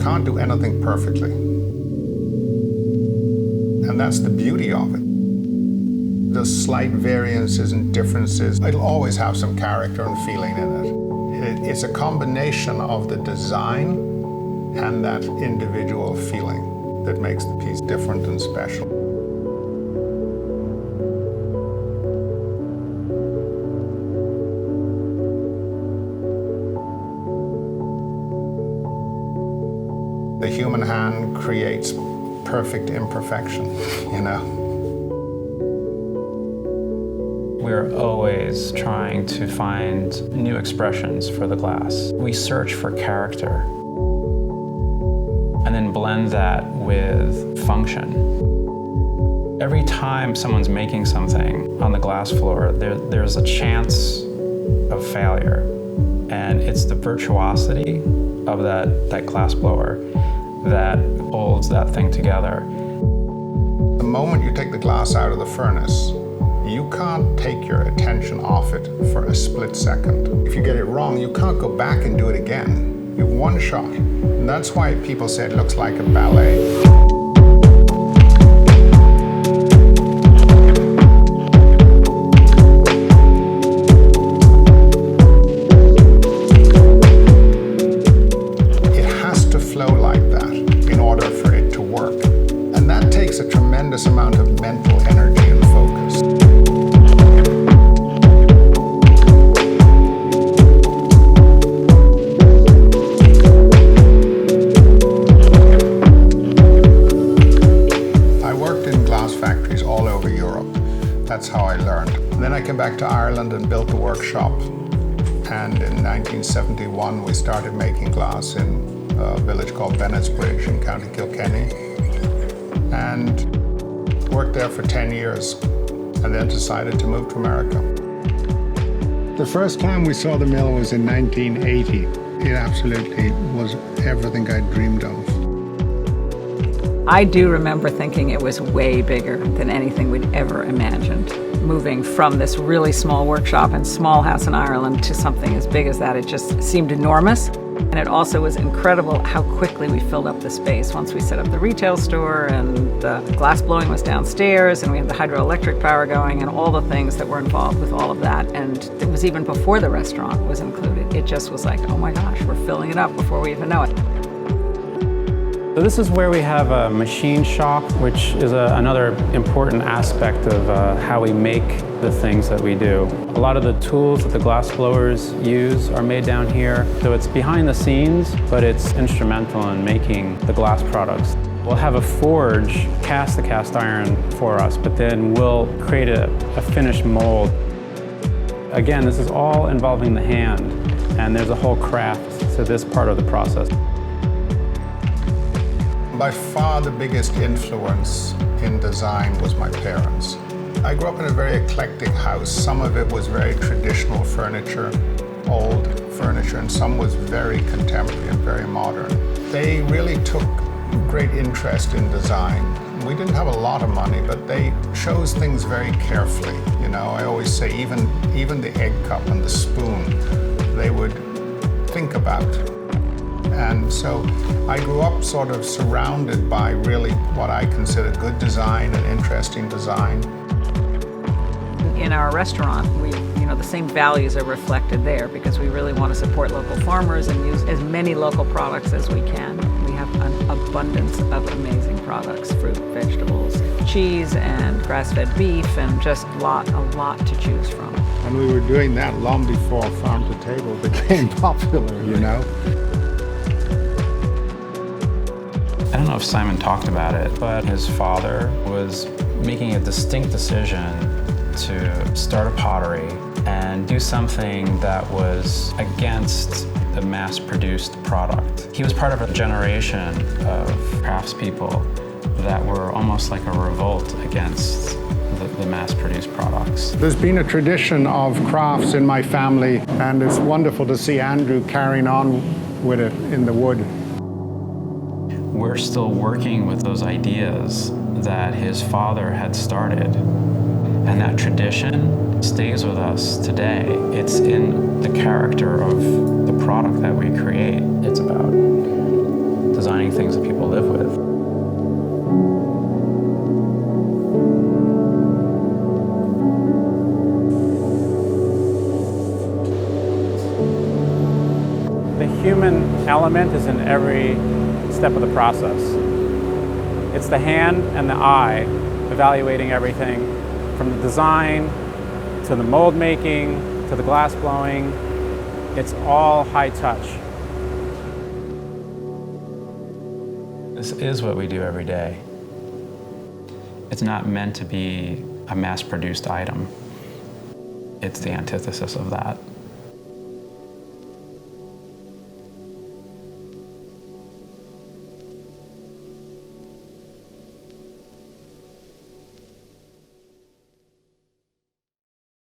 can't do anything perfectly. And that's the beauty of it. The slight variances and differences, it'll always have some character and feeling in it. It's a combination of the design and that individual feeling that makes the piece different and special. The human hand creates perfect imperfection, you know? We're always trying to find new expressions for the glass. We search for character and then blend that with function. Every time someone's making something on the glass floor, there's a chance of failure. And it's the virtuosity of that glass blower that holds that thing together. The moment you take the glass out of the furnace, you can't take your attention off it for a split second. If you get it wrong, you can't go back and do it again. You have one shot. And that's why people say it looks like a ballet. A tremendous amount of mental energy and focus. I worked in glass factories all over Europe. That's how I learned. Then I came back to Ireland and built a workshop. And in 1971, we started making glass in a village called Bennett's Bridge in County Kilkenny. And worked there for 10 years and then decided to move to America. The first time we saw the mill was in 1980. It absolutely was everything I dreamed of. I do remember thinking it was way bigger than anything we'd ever imagined. Moving from this really small workshop and small house in Ireland to something as big as that, it just seemed enormous. And it also was incredible how quickly we filled up the space. Once we set up the retail store and the glass blowing was downstairs and we had the hydroelectric power going and all the things that were involved with all of that. And it was even before the restaurant was included. It just was like, oh my gosh, we're filling it up before we even know it. So this is where we have a machine shop, which is another important aspect of how we make the things that we do. A lot of the tools that the glass blowers use are made down here. So it's behind the scenes, but it's instrumental in making the glass products. We'll have a forge cast the cast iron for us, but then we'll create a finished mold. Again, this is all involving the hand, and there's a whole craft to this part of the process. By far the biggest influence in design was my parents. I grew up in a very eclectic house. Some of it was very traditional furniture, old furniture, and some was very contemporary and very modern. They really took great interest in design. We didn't have a lot of money, but they chose things very carefully. You know, I always say even the egg cup and the spoon, they would think about. And so I grew up sort of surrounded by really what I consider good design and interesting design. In our restaurant, the same values are reflected there because we really want to support local farmers and use as many local products as we can. We have an abundance of amazing products, fruit, vegetables, cheese, and grass-fed beef, and just a lot to choose from. And we were doing that long before farm to table became popular, you know. I don't know if Simon talked about it, but his father was making a distinct decision to start a pottery and do something that was against the mass-produced product. He was part of a generation of craftspeople that were almost like a revolt against the mass-produced products. There's been a tradition of crafts in my family, and it's wonderful to see Andrew carrying on with it in the wood. We're still working with those ideas that his father had started. And that tradition stays with us today. It's in the character of the product that we create. It's about designing things that people live with. The human element is in every step of the process. It's the hand and the eye evaluating everything from the design to the mold making to the glass blowing. It's all high touch. This is what we do every day. It's not meant to be a mass-produced item. It's the antithesis of that.